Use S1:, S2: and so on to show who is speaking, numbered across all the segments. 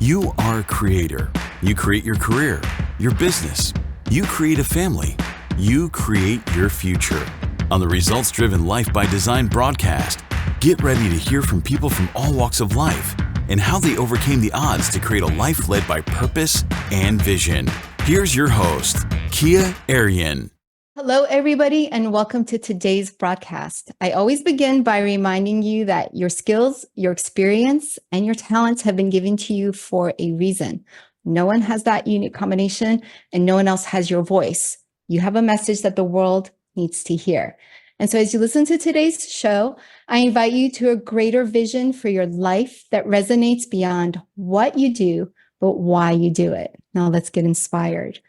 S1: You are a creator. You create your career, your business. You create a family. You create your future. On the Results Driven Life by Design broadcast, get ready to hear from people from all walks of life and how they overcame the odds to create a life led by purpose and vision. Here's your host, Kia Arian.
S2: Hello, everybody, and welcome to today's broadcast. I always begin by reminding you that your skills, your experience, and your talents have been given to you for a reason. No one has that unique combination, and no one else has your voice. You have a message that the world needs to hear. And so as you listen to today's show, I invite you to a greater vision for your life that resonates beyond what you do, but why you do it. Now let's get inspired.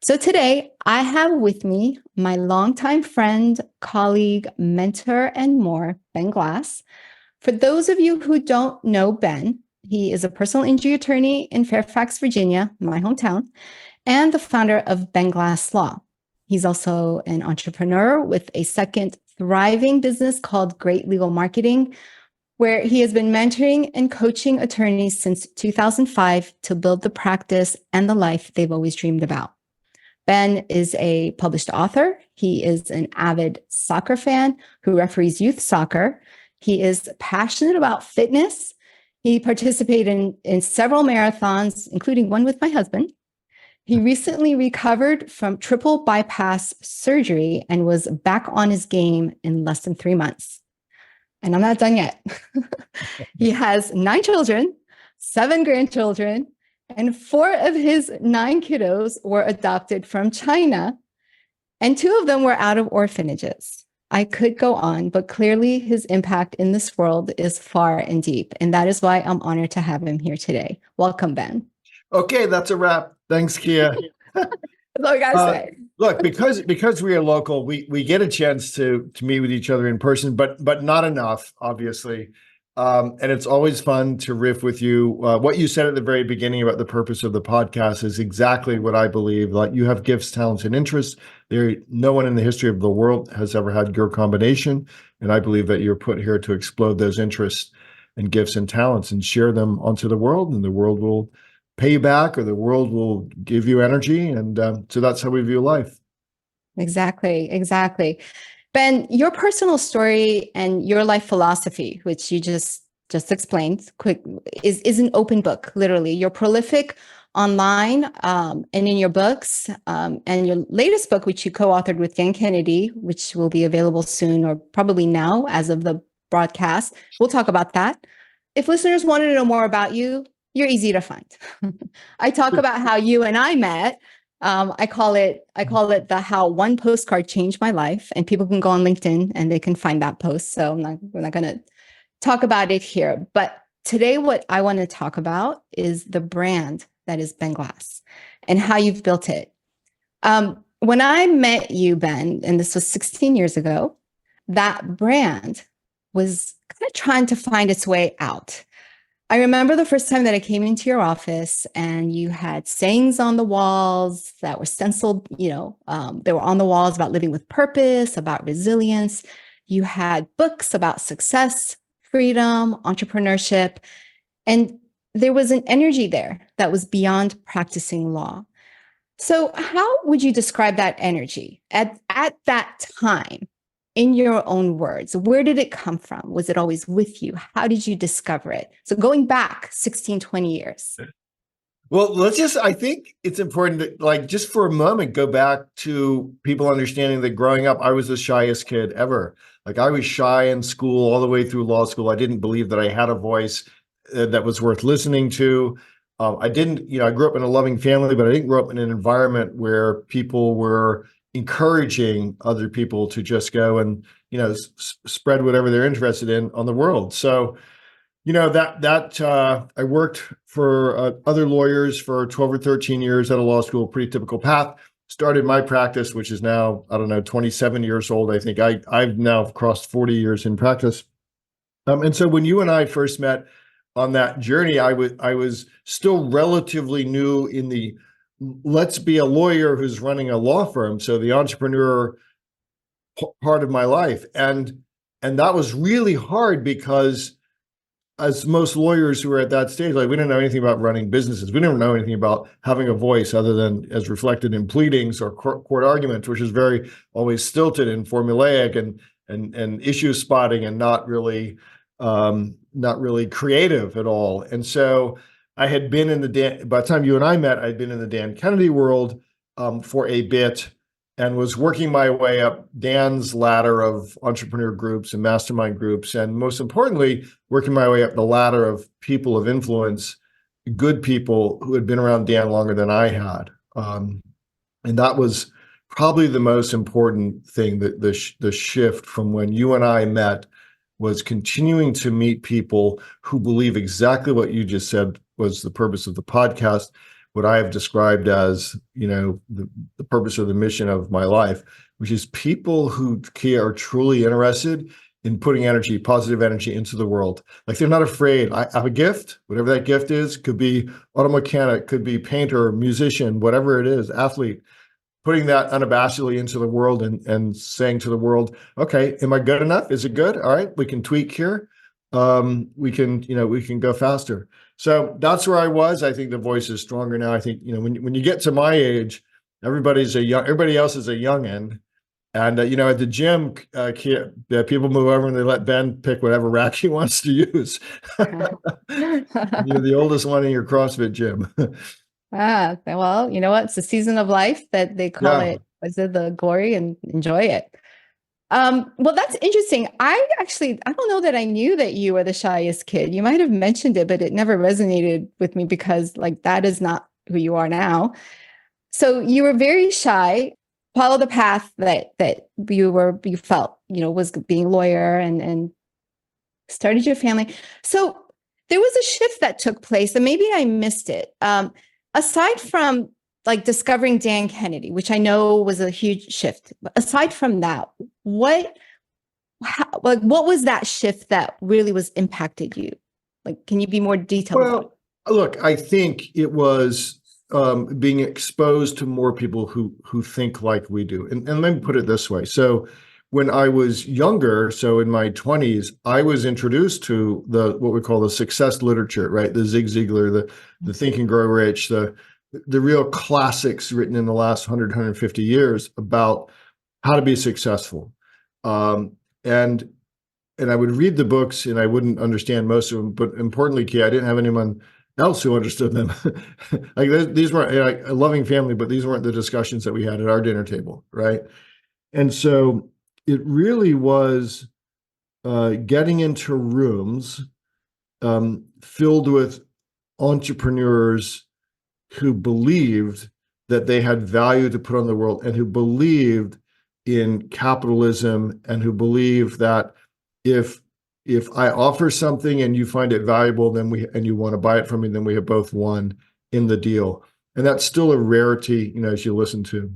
S2: So today I have with me my longtime friend, colleague, mentor, and more, Ben Glass. For those of you who don't know Ben, he is a personal injury attorney in Fairfax, Virginia, my hometown, and the founder of Ben Glass Law. He's also an entrepreneur with a second thriving business called Great Legal Marketing, where he has been mentoring and coaching attorneys since 2005 to build the practice and the life they've always dreamed about. Ben is a published author. He is an avid soccer fan who referees youth soccer. He is passionate about fitness. He participated in several marathons, including one with my husband. He recently recovered from triple bypass surgery and was back on his game in less than 3 months. And I'm not done yet. He has 9 children, 7 grandchildren, and 4 of his 9 kiddos were adopted from China, and 2 of them were out of orphanages. I could go on, but clearly his impact in this world is far and deep, and that is why I'm honored to have him here today. Welcome, Ben.
S3: Okay, that's a wrap. Thanks, Kia.
S2: That's all I gotta say.
S3: Look, because we are local, we get a chance to meet with each other in person, but not enough, obviously. And it's always fun to riff with you. What you said at the very beginning about the purpose of the podcast is exactly what I believe. Like, you have gifts, talents, and interests. No one in the history of the world has ever had your combination. And I believe that you're put here to explode those interests and gifts and talents and share them onto the world, and the world will pay you back, or the world will give you energy. And so that's how we view life.
S2: Exactly. Ben, your personal story and your life philosophy, which you just explained quick, is an open book, literally. You're prolific online and in your books, and your latest book, which you co-authored with Yan Kennedy, which will be available soon, or probably now as of the broadcast. We'll talk about that. If listeners wanted to know more about you, you're easy to find. I talk about how you and I met. I call it the how one postcard changed my life, and people can go on LinkedIn and they can find that post. So we're not going to talk about it here. But today, what I want to talk about is the brand that is Ben Glass and how you've built it. When I met you, Ben, and this was 16 years ago, that brand was kind of trying to find its way out. I remember the first time that I came into your office and you had sayings on the walls that were stenciled, they were on the walls about living with purpose, about resilience. You had books about success, freedom, entrepreneurship, and there was an energy there that was beyond practicing law. So how would you describe that energy at that time? In your own words, where did it come from? Was it always with you? How did you discover it? So going back 16, 20 years.
S3: Well, I think it's important to, just for a moment, go back to people understanding that growing up, I was the shyest kid ever. I was shy in school all the way through law school. I didn't believe that I had a voice that was worth listening to. I grew up in a loving family, but I didn't grow up in an environment where people were encouraging other people to just go and, spread whatever they're interested in on the world. So, I worked for other lawyers for 12 or 13 years at a law school, pretty typical path. Started my practice, which is now, 27 years old. I think I've now crossed 40 years in practice. And so when you and I first met on that journey, I was still relatively new in the let's be a lawyer who's running a law firm. So the entrepreneur part of my life. And that was really hard because as most lawyers who were at that stage, like we didn't know anything about running businesses. We didn't know anything about having a voice other than as reflected in pleadings or court arguments, which is very always stilted and formulaic and issue spotting and not really creative at all. And so I had been in by the time you and I met, I'd been in the Dan Kennedy world for a bit and was working my way up Dan's ladder of entrepreneur groups and mastermind groups. And most importantly, working my way up the ladder of people of influence, good people who had been around Dan longer than I had. And that was probably the most important thing, that the shift from when you and I met was continuing to meet people who believe exactly what you just said was the purpose of the podcast, what I have described as, the purpose or the mission of my life, which is people who are truly interested in putting energy, positive energy into the world. Like they're not afraid. I have a gift, whatever that gift is, could be auto mechanic, could be painter, musician, whatever it is, athlete, putting that unabashedly into the world and saying to the world, okay, am I good enough? Is it good? All right, we can tweak here. We can go faster. So that's where I was. I think the voice is stronger now. I think, when you get to my age, everybody else is a youngin'. And, at the gym, people move over and they let Ben pick whatever rack he wants to use. You're the oldest one in your CrossFit gym.
S2: Well, you know what? It's a season of life that they call it. Was it the glory, and enjoy it? Well, that's interesting. I don't know that I knew that you were the shyest kid. You might have mentioned it, but it never resonated with me because that is not who you are now. So you were very shy, follow the path that you felt, was being a lawyer and started your family. So there was a shift that took place and maybe I missed it. Aside from discovering Dan Kennedy, which I know was a huge shift. But aside from that, what was that shift that really was impacted you? Can you be more detailed?
S3: Well, look, I think it was being exposed to more people who think like we do. And let me put it this way. So when I was younger, so in my 20s, I was introduced to what we call the success literature, right? The Zig Ziglar, the Think and Grow Rich, the real classics written in the last 150 years about how to be successful. And I would read the books and I wouldn't understand most of them, but importantly, Key, I didn't have anyone else who understood them. These weren't a loving family, but these weren't the discussions that we had at our dinner table, right? And so it really was getting into rooms filled with entrepreneurs who believed that they had value to put on the world and who believed in capitalism and who believed that if I offer something and you find it valuable, and you want to buy it from me, then we have both won in the deal. And that's still a rarity, as you listen to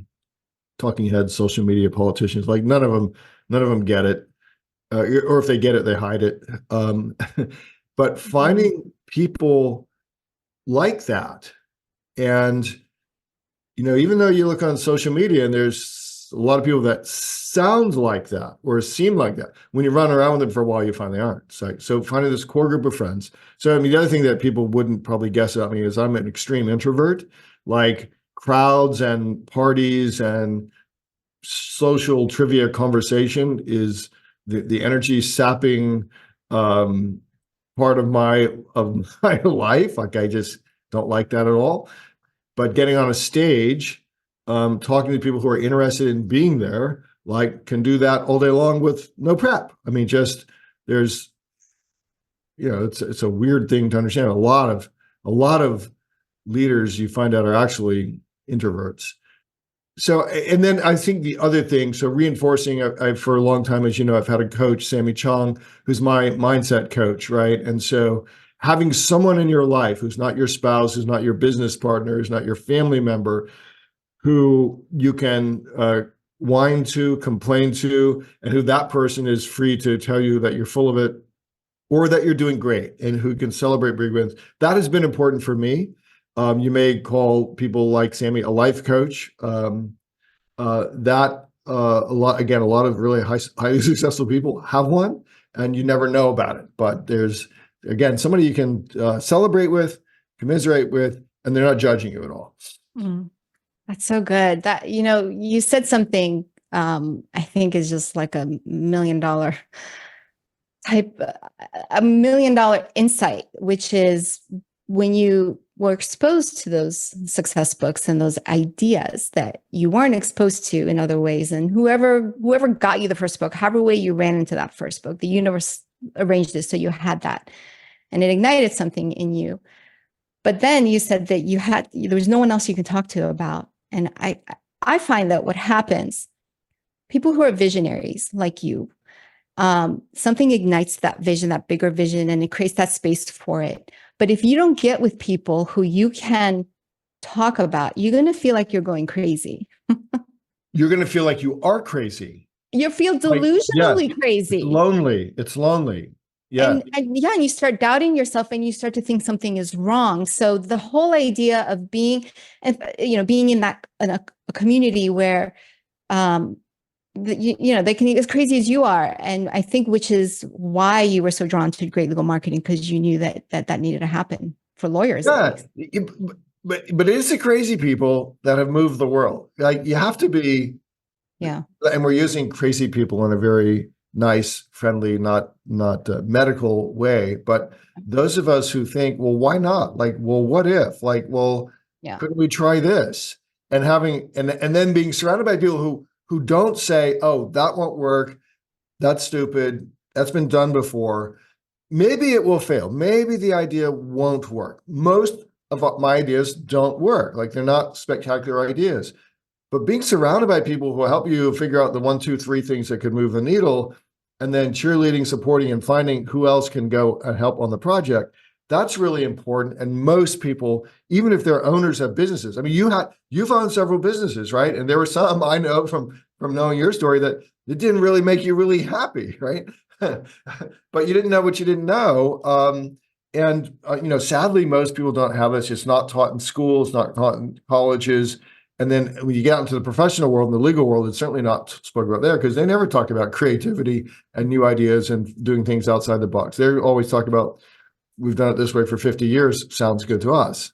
S3: talking heads, social media politicians, none of them get it. Or if they get it, they hide it. But finding people like that, and even though you look on social media and there's a lot of people that sound like that or seem like that, when you run around with them for a while, you find they aren't. So finding this core group of friends. So the other thing that people wouldn't probably guess about me is I'm an extreme introvert. Crowds and parties and social trivia conversation is the energy sapping part of my life. I just don't like that at all. But getting on a stage, talking to people who are interested in being there, can do that all day long with no prep. There's, it's a weird thing to understand. A lot of leaders you find out are actually introverts. So, and then I think the other thing, so reinforcing, I for a long time, as you know, I've had a coach, Sammy Chong, who's my mindset coach, right? And so having someone in your life who's not your spouse, who's not your business partner, who's not your family member, who you can whine to, complain to, and who that person is free to tell you that you're full of it or that you're doing great, and who can celebrate big wins. That has been important for me. You may call people like Sammy a life coach. A lot of really highly successful people have one, and you never know about it. But there's again, somebody you can celebrate with, commiserate with, and they're not judging you at all.
S2: Mm. That's so good. That, you said something, I think is just like $1 million type, $1 million insight, which is when you were exposed to those success books and those ideas that you weren't exposed to in other ways. And whoever got you the first book, however way you ran into that first book, the universe arranged it so you had that, and it ignited something in you. But then you said that there was no one else you can talk to about. And I find that what happens, people who are visionaries like you, something ignites that vision, that bigger vision, and it creates that space for it. But if you don't get with people who you can talk about, you're going to feel like you're going crazy.
S3: You're going to feel like you are crazy.
S2: You feel delusionally crazy.
S3: It's lonely. Yeah.
S2: And you start doubting yourself, and you start to think something is wrong. So the whole idea of being in a community where, they can be as crazy as you are. And I think, which is why you were so drawn to Great Legal Marketing, because you knew that needed to happen for lawyers.
S3: Yeah. But it is the crazy people that have moved the world. Like, you have to be.
S2: Yeah.
S3: And we're using crazy people in a very nice, friendly, not medical way. But those of us who think, well, why not? Like, well, what if? Like, well, couldn't we try this? And and then being surrounded by people who don't say, oh, that won't work. That's stupid. That's been done before. Maybe it will fail. Maybe the idea won't work. Most of my ideas don't work. Like, they're not spectacular ideas. But being surrounded by people who help you figure out the 1, 2, 3 things that could move the needle, and then cheerleading, supporting, and finding who else can go and help on the project, that's really important. And most people, even if they're owners of businesses, I mean, you found several businesses, right? And there were some I know from knowing your story that it didn't really make you really happy, right? But you didn't know what you didn't know. Sadly, most people don't have this. It's not taught in schools, not taught in colleges. And then when you get out into the professional world and the legal world, it's certainly not spoken about there, because they never talk about creativity and new ideas and doing things outside the box. They always talk about, we've done it this way for 50 years. Sounds good to us.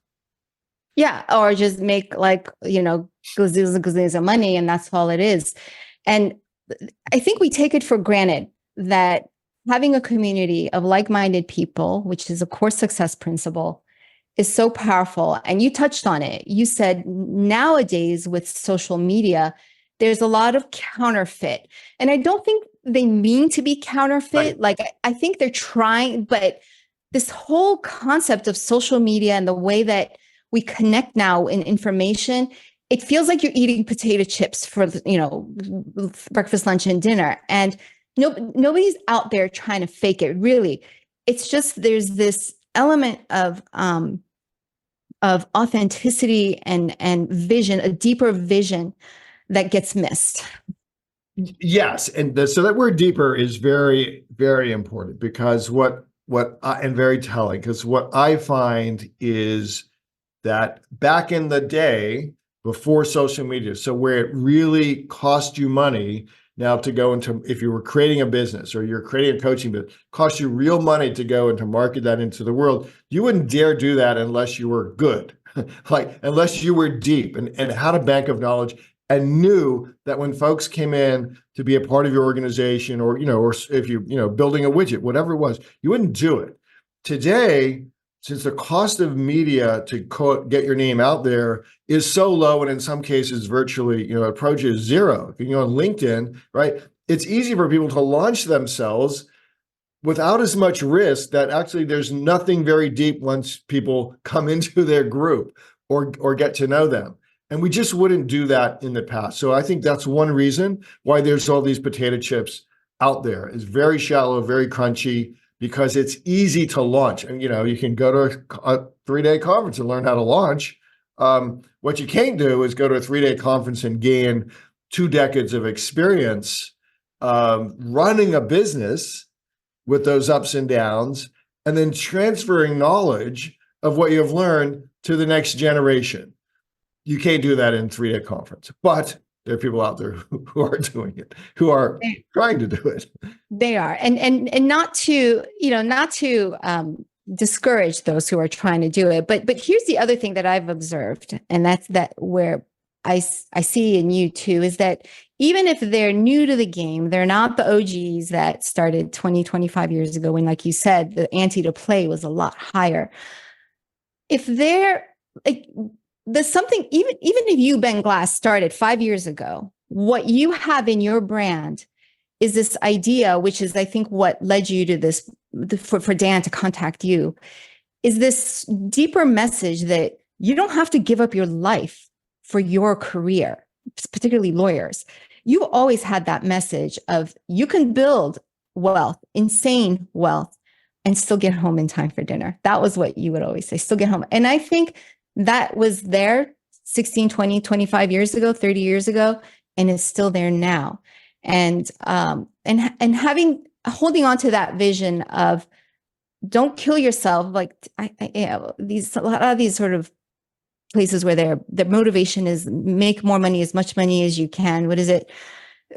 S2: Yeah. Or just make gazillions of money, and that's all it is. And I think we take it for granted that having a community of like-minded people, which is a core success principle, is so powerful. And you touched on it. You said nowadays with social media, there's a lot of counterfeit. And I don't think they mean to be counterfeit. Right. Like, I think they're trying, but this whole concept of social media and the way that we connect now in information, it feels like you're eating potato chips for, breakfast, lunch, and dinner. And nobody's out there trying to fake it, really. It's just, there's this element of authenticity and vision, a deeper vision that gets missed.
S3: Yes. And so that word deeper is very, very important, because and very telling, because what I find is that back in the day before social media, so where it really cost you money now to go into, if you were creating a business or you're creating a coaching business, cost you real money to go and to market that into the world, you wouldn't dare do that unless you were good, like unless you were deep and had a bank of knowledge and knew that when folks came in to be a part of your organization, or if you building a widget, whatever it was, you wouldn't do it. Today, since the cost of media to get your name out there is so low, and in some cases virtually, approaches zero. On LinkedIn, right? It's easy for people to launch themselves without as much risk, that actually there's nothing very deep once people come into their group or get to know them. And we just wouldn't do that in the past. So I think that's one reason why there's all these potato chips out there. It's very shallow, very crunchy, because it's easy to launch. And, you can go to a 3-day conference and learn how to launch. What you can't do is go to a 3-day conference and gain 2 decades of experience running a business with those ups and downs, and then transferring knowledge of what you have learned to the next generation. You can't do that in a 3-day conference, but There are people out there who are doing it, who are trying to do it.
S2: They are, and not to, not to discourage those who are trying to do it, but here's the other thing that I've observed, and that's that where I see in you too, is that even if they're new to the game, they're not the OGs that started 20, 25 years ago when, like you said, the ante to play was a lot higher. If they're like, there's something, even if you, Ben Glass, started 5 years ago, what you have in your brand is this idea, which is, I think, what led you to this, for Dan to contact you, is this deeper message that you don't have to give up your life for your career, particularly lawyers. You always had that message of you can build wealth, insane wealth, and still get home in time for dinner. That was what you would always say, still get home. And I think that was there 16, 20, 25 years ago, 30 years ago, and it's still there now. And holding on to that vision of don't kill yourself. Like a lot of these sort of places where their motivation is make more money, as much money as you can. What is it?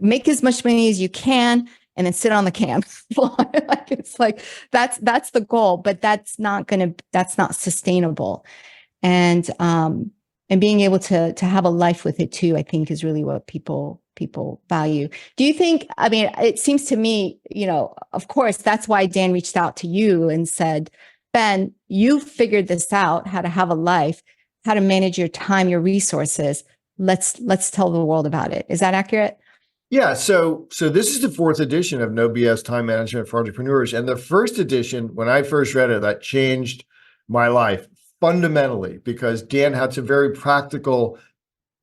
S2: Make as much money as you can, and then sit on the can. Like, it's like that's the goal, but that's not sustainable. And being able to have a life with it too, I think, is really what people value. Do you think, I mean, it seems to me, of course, that's why Dan reached out to you and said, Ben, you figured this out, how to have a life, how to manage your time, your resources. Let's tell the world about it. Is that accurate?
S3: Yeah. So this is the 4th edition of No BS Time Management for Entrepreneurs. And the first edition, when I first read it, that changed my life fundamentally, because Dan had some very practical,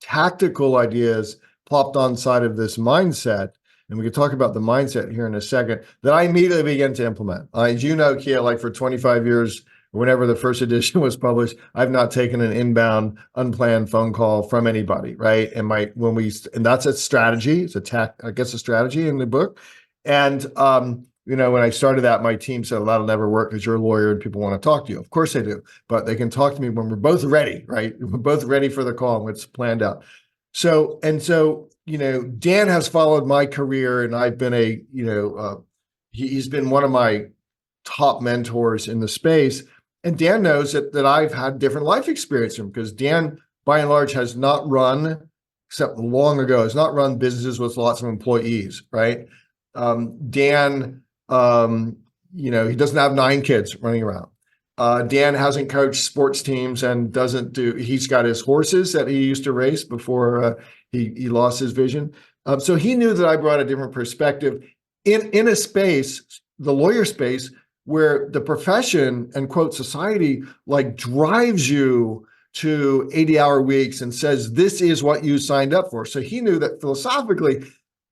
S3: tactical ideas plopped on side of this mindset. And we can talk about the mindset here in a second, that I immediately began to implement. As you know, Kia, like for 25 years, whenever the first edition was published, I've not taken an inbound, unplanned phone call from anybody, right? And that's a strategy. It's a strategy in the book. And when I started that, my team said, well, that'll never work because you're a lawyer and people want to talk to you. Of course they do, but they can talk to me when we're both ready, right? We're both ready for the call and it's planned out. So, Dan has followed my career, and I've been he's been one of my top mentors in the space. And Dan knows that I've had different life experience from him, because Dan, by and large, has not run, except long ago, has not run businesses with lots of employees, right? Dan, he doesn't have 9 kids running around. Dan hasn't coached sports teams and he's got his horses that he used to race before he lost his vision. So he knew that I brought a different perspective in a space, the lawyer space, where the profession and quote society like drives you to 80-hour weeks and says, this is what you signed up for. So he knew that philosophically,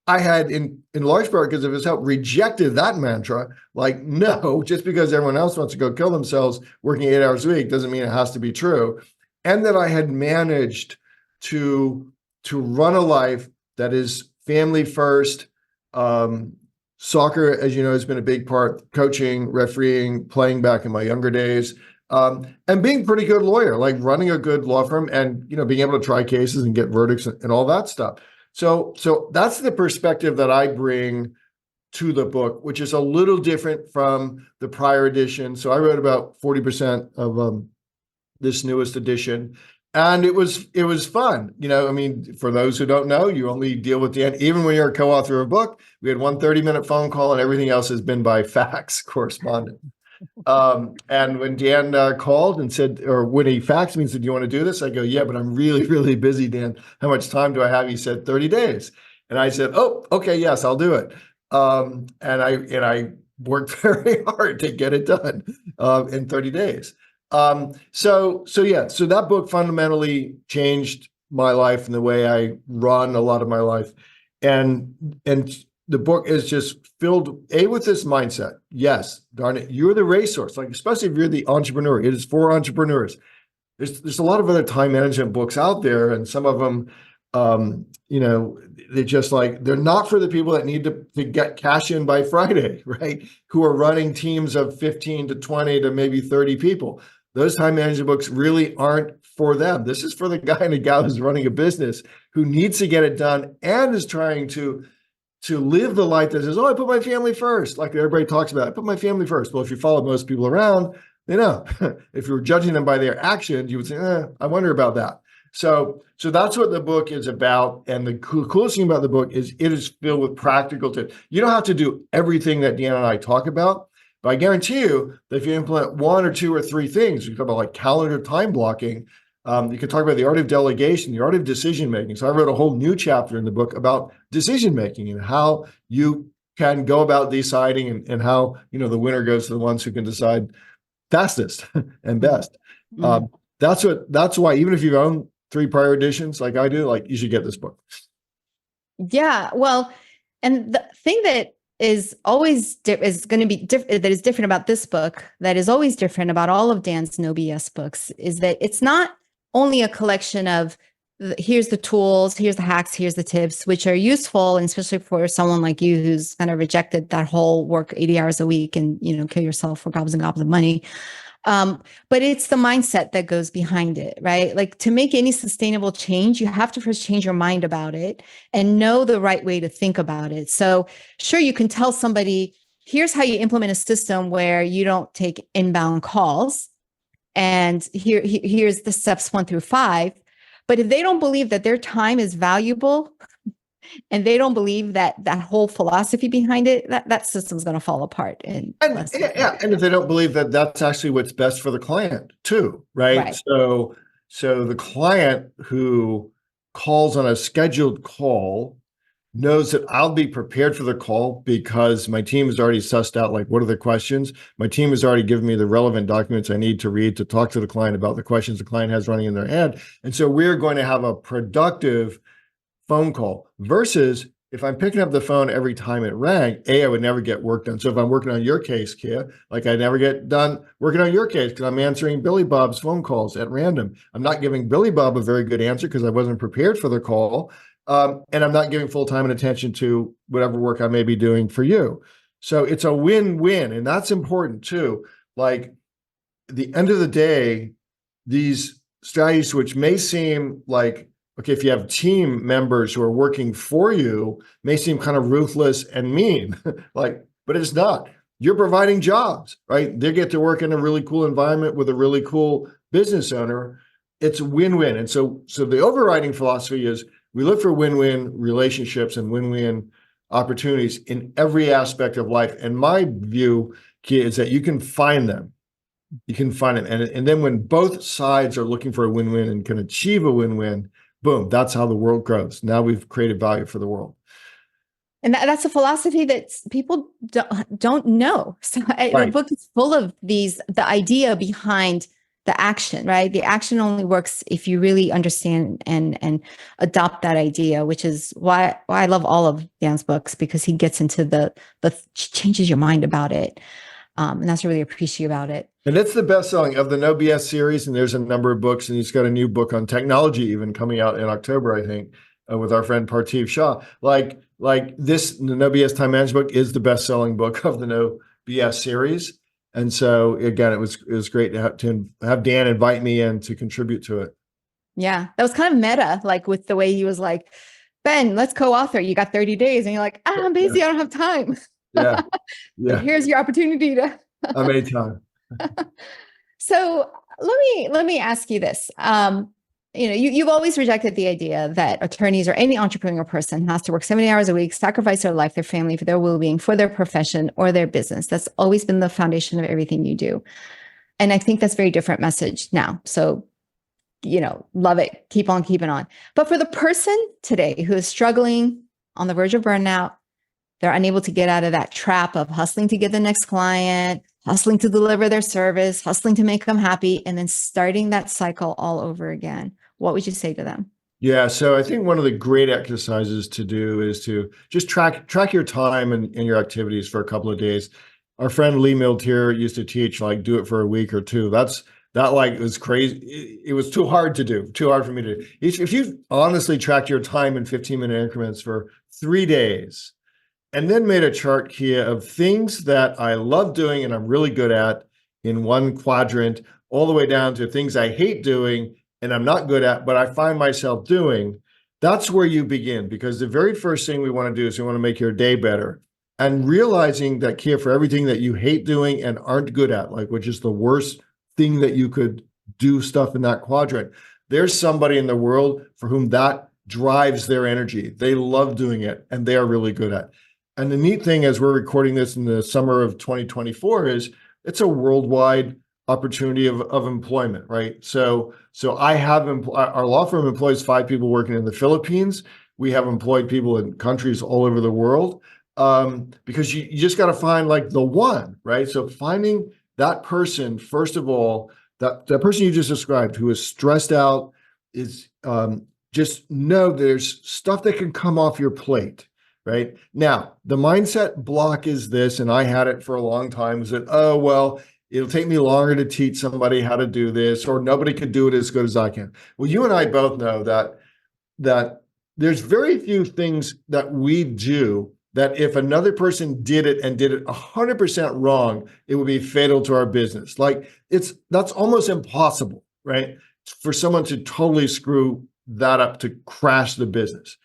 S3: I had, in large part because of his help, rejected that mantra. Like, no, just because everyone else wants to go kill themselves working 8 hours a week doesn't mean it has to be true. And that I had managed to run a life that is family first. Soccer, as you know, has been a big part, coaching, refereeing, playing back in my younger days, and being a pretty good lawyer, like running a good law firm and, being able to try cases and get verdicts and all that stuff. So that's the perspective that I bring to the book, which is a little different from the prior edition. So I wrote about 40% of this newest edition, and it was fun. For those who don't know, you only deal with Dan. Even when you're a co-author of a book, we had one 30-minute phone call, and everything else has been by fax correspondence. And when Dan called and said, or when he faxed me and said, do you want to do this? I go, yeah, but I'm really, really busy, Dan. How much time do I have? He said, 30 days. And I said, oh, okay, yes, I'll do it. And I worked very hard to get it done in 30 days. So that book fundamentally changed my life and the way I run a lot of my life. And the book is just filled with this mindset. Yes, darn it, you're the resource. Like, especially if you're the entrepreneur, it is for entrepreneurs. There's a lot of other time management books out there, and some of them, they're not for the people that need to get cash in by Friday, right? Who are running teams of 15 to 20 to maybe 30 people. Those time management books really aren't for them. This is for the guy and the gal who's running a business who needs to get it done and is trying to live the life that says, oh, I put my family first. Like everybody talks about, I put my family first. Well, if you follow most people around, they know. If you were judging them by their actions, you would say, I wonder about that. So that's what the book is about. And the coolest thing about the book is it is filled with practical tips. You don't have to do everything that Deanna and I talk about, but I guarantee you that if you implement one or two or three things, you talk about like calendar time blocking, you can talk about the art of delegation, the art of decision making. So I wrote a whole new chapter in the book about decision making and how you can go about deciding and how, the winner goes to the ones who can decide fastest and best.
S2: Mm-hmm.
S3: That's why even if you own 3 prior editions like I do, like you should get this book.
S2: Yeah, well, and the thing that is always is going to be that is different about this book, that is always different about all of Dan's No BS books, is that it's not only a collection of here's the tools, here's the hacks, here's the tips, which are useful, and especially for someone like you who's kind of rejected that whole work 80 hours a week and kill yourself for gobs and gobs of money. But it's the mindset that goes behind it, right? Like to make any sustainable change, you have to first change your mind about it and know the right way to think about it. So sure, you can tell somebody, here's how you implement a system where you don't take inbound calls. And here's the steps 1 through 5. But if they don't believe that their time is valuable and they don't believe that whole philosophy behind it, that system's going to fall apart. And
S3: if they don't believe that that's actually what's best for the client too, right? So the client who calls on a scheduled call knows that I'll be prepared for the call because my team has already sussed out, like, what are the questions? My team has already given me the relevant documents I need to read to talk to the client about the questions the client has running in their head. And so we're going to have a productive phone call versus if I'm picking up the phone every time it rang, I would never get work done. So if I'm working on your case, Kia, like I never get done working on your case because I'm answering Billy Bob's phone calls at random. I'm not giving Billy Bob a very good answer because I wasn't prepared for the call. And I'm not giving full time and attention to whatever work I may be doing for you. So it's a win-win. And that's important too. Like at the end of the day, these strategies, which may seem like, okay, if you have team members who are working for you, may seem kind of ruthless and mean, but it's not. You're providing jobs, right? They get to work in a really cool environment with a really cool business owner. It's win-win. And so the overriding philosophy is we look for win-win relationships and win-win opportunities in every aspect of life. And my view, Kia, is that you can find them. You can find them. And then when both sides are looking for a win-win and can achieve a win-win, boom, that's how the world grows. Now we've created value for the world.
S2: And that's a philosophy that people don't know. So the book is full of the idea behind the action, right? The action only works if you really understand and adopt that idea, which is why I love all of Dan's books, because he gets into the changes your mind about it. And that's really appreciate about it.
S3: And it's the best selling of the No BS series. And there's a number of books, and he's got a new book on technology even coming out in October, I think, with our friend Partiv Shah. Like this, the No BS Time Management book is the best selling book of the No BS series. And so again, it was great to have Dan invite me in to contribute to it.
S2: Yeah, that was kind of meta, like with the way he was like, Ben, let's co-author. You got 30 days. And you're like, I'm busy. I don't have time.
S3: Yeah.
S2: Here's your opportunity to.
S3: I made time.
S2: So let me ask you this. You've always rejected the idea that attorneys or any entrepreneur person has to work 70 hours a week, sacrifice their life, their family, for their well-being, for their profession or their business. That's always been the foundation of everything you do. And I think that's a very different message now. So, love it. Keep on keeping on. But for the person today who is struggling on the verge of burnout, they're unable to get out of that trap of hustling to get the next client, hustling to deliver their service, hustling to make them happy, and then starting that cycle all over again. What would you say to them?
S3: Yeah, so I think one of the great exercises to do is to just track your time and your activities for a couple of days. Our friend Lee Miltier used to teach, like, do it for a week or two. That was crazy. It was too hard to do, too hard for me to do. If you honestly tracked your time in 15-minute increments for 3 days, and then made a chart, Kia, of things that I love doing and I'm really good at in one quadrant, all the way down to things I hate doing and I'm not good at, but I find myself doing, that's where you begin. Because the very first thing we want to do is we want to make your day better. And realizing that, Kia, for everything that you hate doing and aren't good at, like, which is the worst thing that you could do stuff in that quadrant, there's somebody in the world for whom that drives their energy. They love doing it and they are really good at it. And the neat thing, as we're recording this in the summer of 2024, is it's a worldwide opportunity of employment, right? So I have, our law firm employs 5 people working in the Philippines. We have employed people in countries all over the world, because you just got to find like the one, right? So finding that person, first of all, that person you just described who is stressed out, is just know there's stuff that can come off your plate. Right now, the mindset block is this, and I had it for a long time, is that, oh, well, it'll take me longer to teach somebody how to do this, or nobody could do it as good as I can. Well, you and I both know that there's very few things that we do that if another person did it and did it 100% wrong, it would be fatal to our business. Like, that's almost impossible, right? For someone to totally screw that up, to crash the business.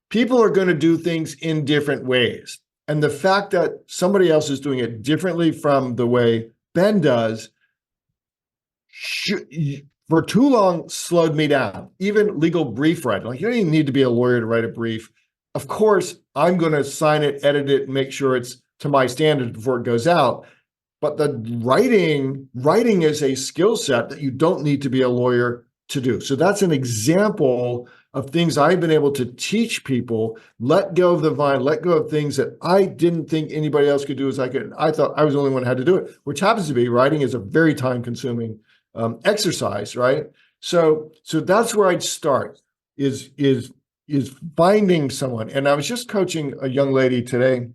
S3: People are going to do things in different ways. And the fact that somebody else is doing it differently from the way Ben does, for too long, slowed me down. Even legal brief writing. Like, you don't even need to be a lawyer to write a brief. Of course, I'm going to sign it, edit it, and make sure it's to my standards before it goes out. But the writing is a skill set that you don't need to be a lawyer to do. So that's an example of things I've been able to teach people. Let go of the vine, let go of things that I didn't think anybody else could do as I could. I thought I was the only one who had to do it, which happens to be writing is a very time-consuming exercise, right? So that's where I'd start, is finding someone. And I was just coaching a young lady today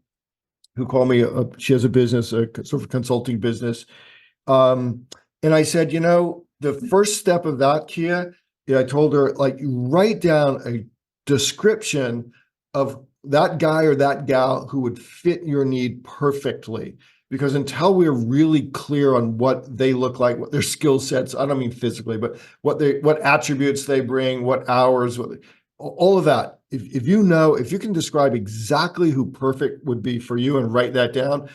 S3: who called me. She has a business, a sort of consulting business, and I said, the first step of that, Kia, I told her, like, write down a description of that guy or that gal who would fit your need perfectly. Because until we're really clear on what they look like, what their skill sets, I don't mean physically, but what attributes they bring, what hours, all of that. If you can describe exactly who perfect would be for you and write that down,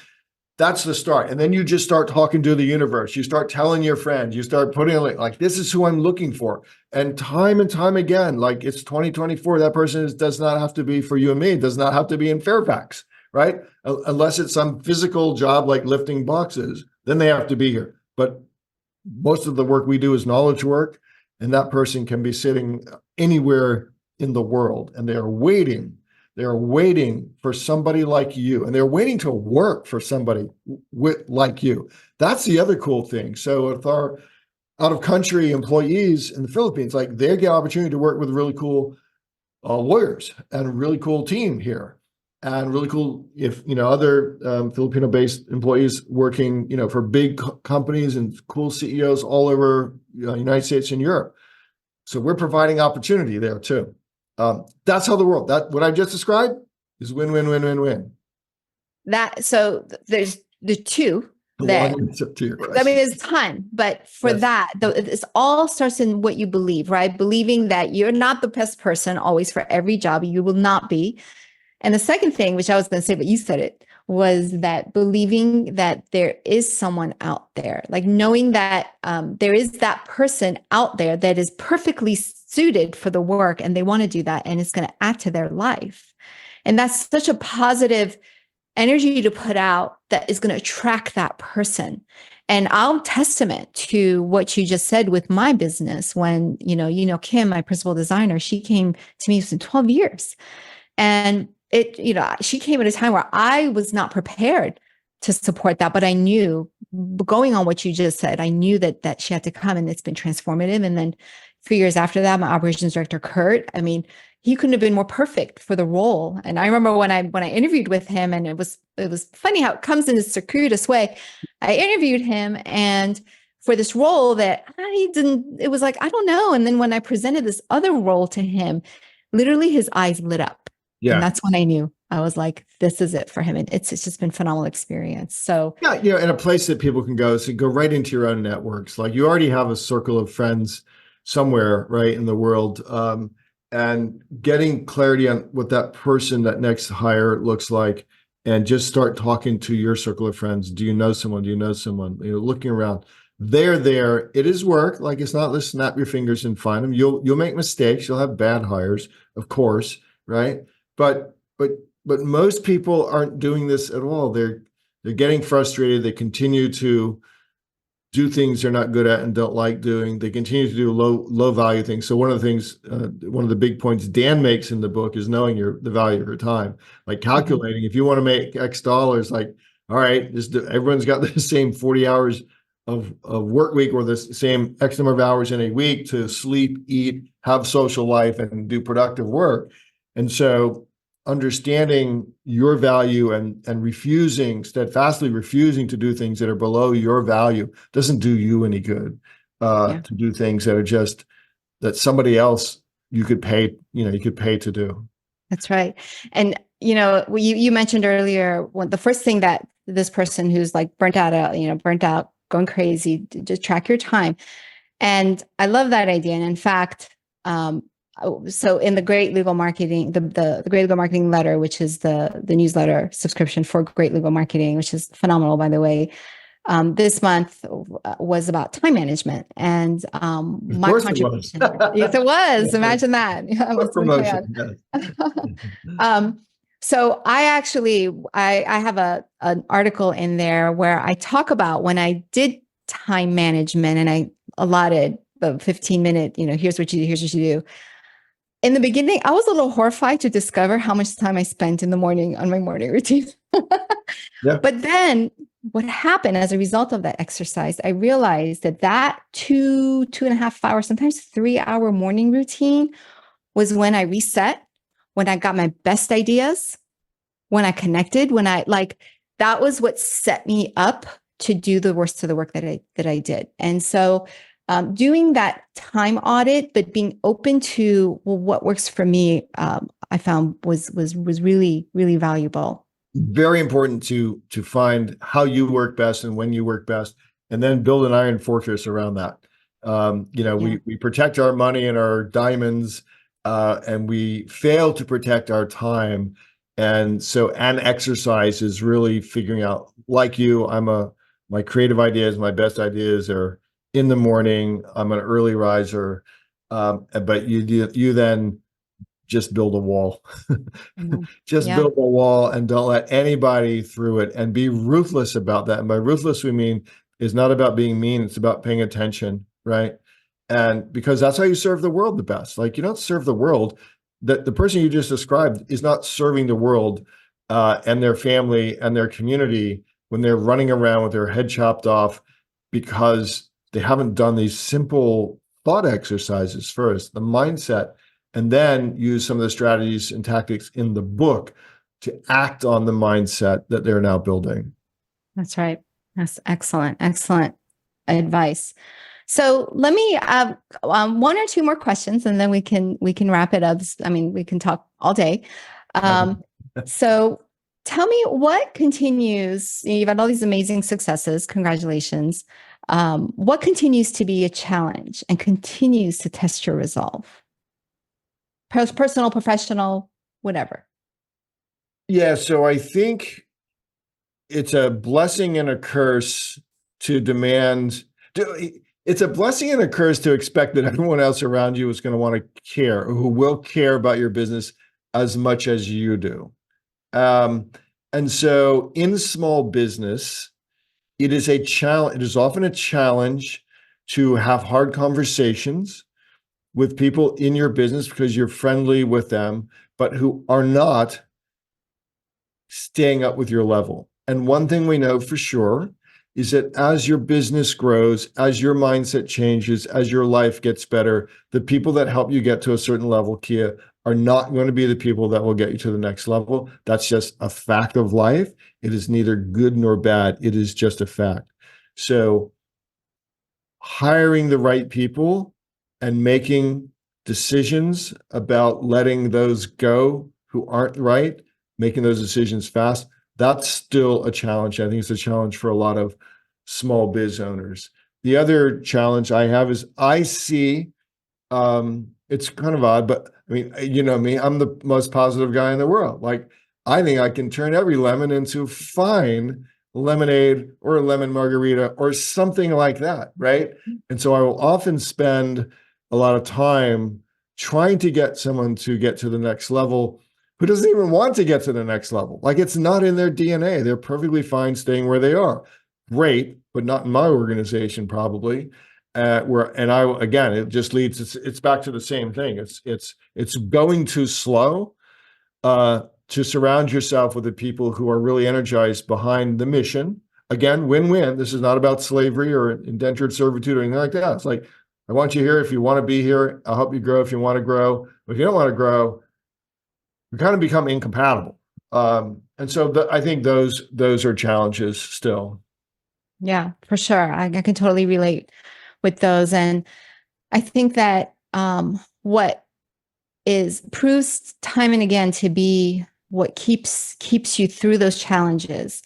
S3: that's the start. And then you just start talking to the universe. You start telling your friends, you start putting like, this is who I'm looking for. And time again, like, it's 2024, that person does not have to be for you and me. It does not have to be in Fairfax, right? Unless it's some physical job like lifting boxes, then they have to be here. But most of the work we do is knowledge work, and that person can be sitting anywhere in the world, and they are waiting. They're waiting for somebody like you, and they're waiting to work for somebody like you. That's the other cool thing. So with our out-of-country employees in the Philippines, like, they get opportunity to work with really cool lawyers and a really cool team here, and really cool other Filipino-based employees working for big companies and cool CEOs all over United States and Europe. So we're providing opportunity there too. That's how the world, what I just described is win, win, win, win, win.
S2: So there's the two that, I mean, there's a ton, but for that, this all starts in what you believe, right? Believing that you're not the best person always for every job. You will not be. And the second thing, which I was going to say, but you said it, was that believing that there is someone out there, like knowing that there is that person out there that is perfectly suited for the work, and they want to do that, and it's going to add to their life. And that's such a positive energy to put out that is going to attract that person. And I'll testament to what you just said with my business. When, Kim, my principal designer, she came to me within 12 years. And she came at a time where I was not prepared to support that, but I knew, going on what you just said, I knew that she had to come, and it's been transformative. And then 3 years after that, my operations director, Kurt, I mean, he couldn't have been more perfect for the role. And I remember when I interviewed with him, and it was funny how it comes in a circuitous way. I interviewed him, and for this role that it was like, I don't know. And then when I presented this other role to him, literally his eyes lit up. Yeah. And that's when I knew. I was like, this is it for him. And it's just been a phenomenal experience. So
S3: yeah, and a place that people can go, so go right into your own networks. Like, you already have a circle of friends somewhere, right, in the world, and getting clarity on what that person, that next hire looks like, and just start talking to your circle of friends. Do you know someone? Do you know someone? Looking around. They're there. It is work. Like, it's not just snap your fingers and find them. You'll make mistakes. You'll have bad hires, of course, right? But most people aren't doing this at all. They're getting frustrated. They continue to do things they're not good at and don't like doing. They continue to do low value things. So one of the things, one of the big points Dan makes in the book is knowing the value of your time, like calculating. If you want to make X dollars, like, all right, everyone's got the same 40 hours of work week, or the same X number of hours in a week to sleep, eat, have social life, and do productive work. And so understanding your value and steadfastly refusing to do things that are below your value doesn't do you any good. To do things that are just that somebody else you could pay to do.
S2: That's right. And you mentioned earlier, the first thing that this person who's like burnt out, going crazy, just track your time. And I love that idea. And in fact, so in the Great Legal Marketing, the Great Legal Marketing Letter, which is the newsletter subscription for Great Legal Marketing, which is phenomenal, by the way, this month was about time management, and my contribution. Yes, it was. Imagine that.
S3: Promotion.
S2: So I have an article in there where I talk about when I did time management and I allotted the 15-minute, here's what you do. In the beginning, I was a little horrified to discover how much time I spent in the morning on my morning routine. But then what happened as a result of that exercise, I realized that 2.5 hour, sometimes 3-hour morning routine was when I reset, when I got my best ideas, when I connected, that was what set me up to do the worst of the work that I did. And so doing that time audit, but being open to what works for me, I found was really, really valuable.
S3: Very important to find how you work best and when you work best, and then build an iron fortress around that. We protect our money and our diamonds, and we fail to protect our time. And so, exercise is really figuring out, like you, my creative ideas, my best ideas are in the morning. I'm an early riser, but you then just build a wall. Build a wall and don't let anybody through it, and be ruthless about that. And by ruthless, we mean is not about being mean. It's about paying attention, right? And because that's how you serve the world the best. Like, you don't serve the world. That the person you just described is not serving the world and their family and their community when they're running around with their head chopped off because they haven't done these simple thought exercises first, the mindset, and then use some of the strategies and tactics in the book to act on the mindset that they're now building.
S2: That's right. That's excellent. Excellent advice. So let me one or two more questions, and then we can wrap it up. I mean, we can talk all day. So tell me what continues. You've had all these amazing successes. Congratulations. What continues to be a challenge and continues to test your resolve? Personal, professional, whatever.
S3: Yeah. So I think it's a blessing and a curse to demand. It's a blessing and a curse to expect that everyone else around you is going to want to care, or who will care about your business as much as you do. And so in small business, it is a challenge. It is often a challenge to have hard conversations with people in your business because you're friendly with them, but who are not staying up with your level. And one thing we know for sure is that as your business grows, as your mindset changes, as your life gets better, the people that help you get to a certain level, Kia, are not going to be the people that will get you to the next level. That's just a fact of life. It is neither good nor bad. It is just a fact. So hiring the right people and making decisions about letting those go who aren't right, making those decisions fast, that's still a challenge. I think it's a challenge for a lot of small biz owners. The other challenge I have is I see It's kind of odd, but I mean, you know me, I'm the most positive guy in the world. Like, I think I can turn every lemon into fine lemonade or a lemon margarita or something like that, right? And so I will often spend a lot of time trying to get someone to get to the next level who doesn't even want to get to the next level. Like, it's not in their DNA. They're perfectly fine staying where they are. Great, but not in my organization, probably. Again, it just leads, it's back to the same thing. It's going too slow, to surround yourself with the people who are really energized behind the mission. Again, win-win. This is not about slavery or indentured servitude or anything like that. It's like, I want you here if you want to be here. I'll help you grow if you want to grow. But if you don't want to grow, we kind of become incompatible. And so I think those are challenges still.
S2: Yeah, for sure. I can totally relate with those. And I think that what proves time and again to be what keeps you through those challenges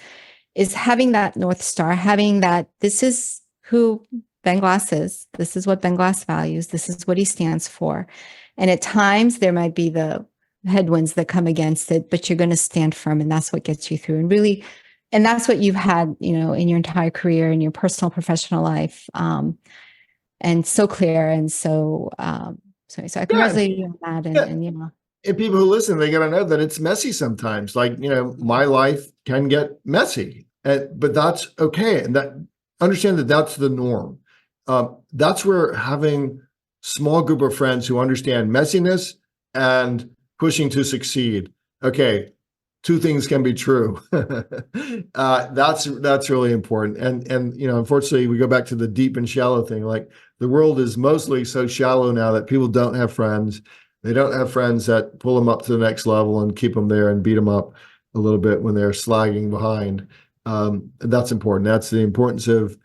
S2: is having that North Star, having that this is who Ben Glass is, this is what Ben Glass values, this is what he stands for. And at times there might be the headwinds that come against it, but you're going to stand firm, and that's what gets you through. And really, and that's what you've had, in your entire career, in your personal, professional life, and so clear. And so I congratulate you on that. And
S3: And people who listen, they got to know that it's messy sometimes. Like, my life can get messy, but that's okay. And understand that that's the norm. That's where having small group of friends who understand messiness and pushing to succeed. Okay, two things can be true. That's really important. And unfortunately, we go back to the deep and shallow thing. Like, the world is mostly so shallow now that people don't have friends. They don't have friends that pull them up to the next level and keep them there and beat them up a little bit when they're slagging behind. That's important. That's the importance of,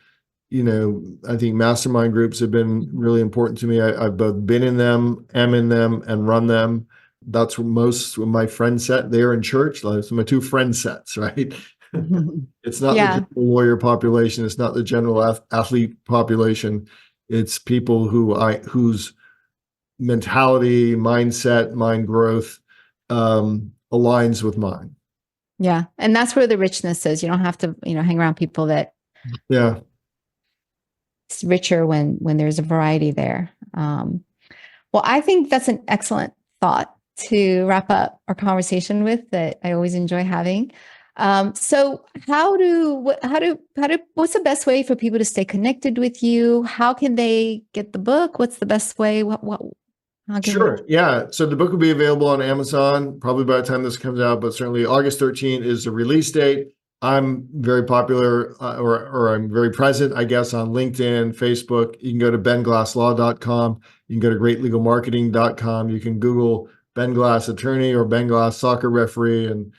S3: I think mastermind groups have been really important to me. I've both been in them, am in them, and run them. That's what most of my friend set there in church. That's my two friend sets, right? It's not the general lawyer population. It's not the general athlete population. It's people whose mentality, mindset, mind growth aligns with mine.
S2: Yeah. And that's where the richness is. You don't have to, hang around people that it's richer when there's a variety there. Well, I think that's an excellent thought to wrap up our conversation with, that I always enjoy having. So what's the best way for people to stay connected with you? How can they get the book? What's the best way?
S3: Sure. Yeah. So the book will be available on Amazon probably by the time this comes out, but certainly August 13th is the release date. I'm very popular or I'm very present, I guess, on LinkedIn, Facebook. You can go to benglasslaw.com. You can go to greatlegalmarketing.com. You can Google Ben Glass attorney or Ben Glass soccer referee, and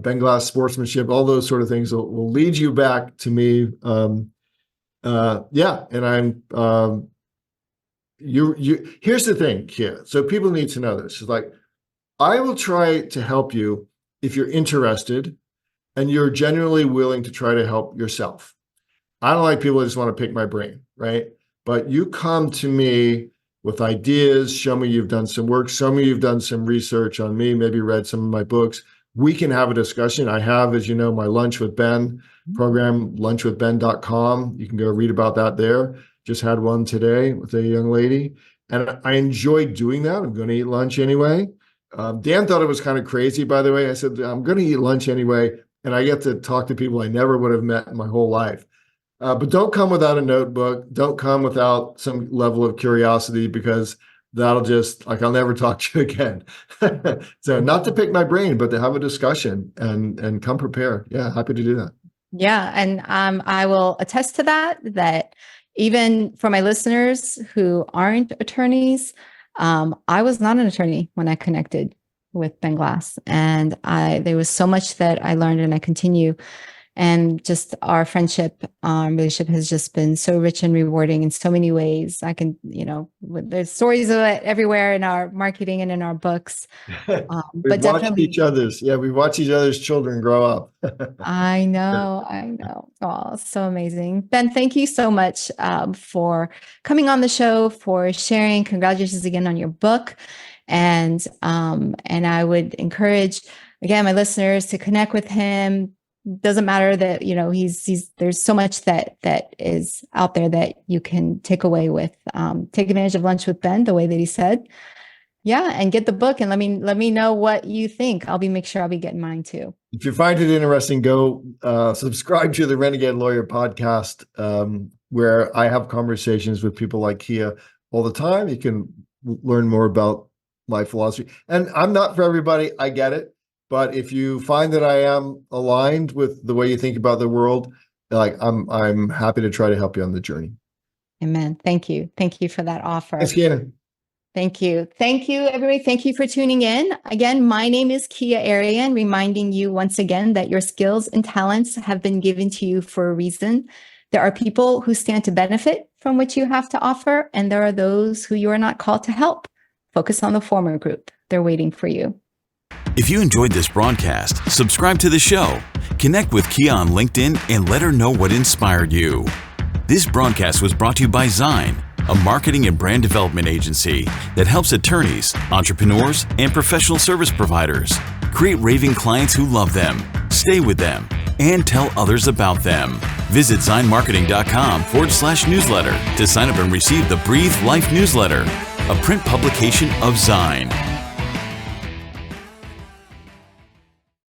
S3: Ben Glass sportsmanship. All those sort of things will lead you back to me. And I'm here's the thing here. So people need to know this. It's like, I will try to help you if you're interested and you're genuinely willing to try to help yourself. I don't like people that just want to pick my brain, right? But you come to me with ideas, show me you've done some work, show me you've done some research on me, maybe read some of my books. We can have a discussion. I have, as you know, my Lunch with Ben program, lunchwithben.com. You can go read about that there. Just had one today with a young lady, and I enjoy doing that. I'm going to eat lunch anyway. Dan thought it was kind of crazy, by the way. I said, I'm going to eat lunch anyway, and I get to talk to people I never would have met in my whole life. But don't come without a notebook. Don't come without some level of curiosity, because that'll just, I'll never talk to you again. So not to pick my brain, but to have a discussion and come prepared. Yeah, happy to do that.
S2: Yeah. And I will attest to that even for my listeners who aren't attorneys, I was not an attorney when I connected with Ben Glass. And there was so much that I learned, and I continue And just our friendship, relationship has just been so rich and rewarding in so many ways. I can, there's stories of it everywhere in our marketing and in our books.
S3: We've
S2: But
S3: watched
S2: definitely
S3: we watch each other's children grow up.
S2: I know. Oh, so amazing. Ben, thank you so much for coming on the show, for sharing. Congratulations again on your book. And I would encourage, again, my listeners to connect with him. Doesn't matter that, he's there's so much that is out there that you can take away with, take advantage of lunch with Ben, the way that he said. Yeah. And get the book and let me know what you think. Make sure I'll be getting mine too.
S3: If you find it interesting, go subscribe to the Renegade Lawyer podcast, where I have conversations with people like Kia all the time. You can learn more about my philosophy. And I'm not for everybody. I get it. But if you find that I am aligned with the way you think about the world, I'm happy to try to help you on the journey.
S2: Amen. Thank you. Thank you for that offer.
S3: Thanks, Kia.
S2: Thank you. Thank you, everybody. Thank you for tuning in. Again, my name is Kia Arian, reminding you once again that your skills and talents have been given to you for a reason. There are people who stand to benefit from what you have to offer, and there are those who you are not called to help. Focus on the former group. They're waiting for you.
S1: If you enjoyed this broadcast, subscribe to the show, connect with Kia on LinkedIn, and let her know what inspired you. This broadcast was brought to you by Zine, a marketing and brand development agency that helps attorneys, entrepreneurs, and professional service providers create raving clients who love them, stay with them, and tell others about them. Visit zinemarketing.com/newsletter to sign up and receive the Breathe Life newsletter, a print publication of Zine.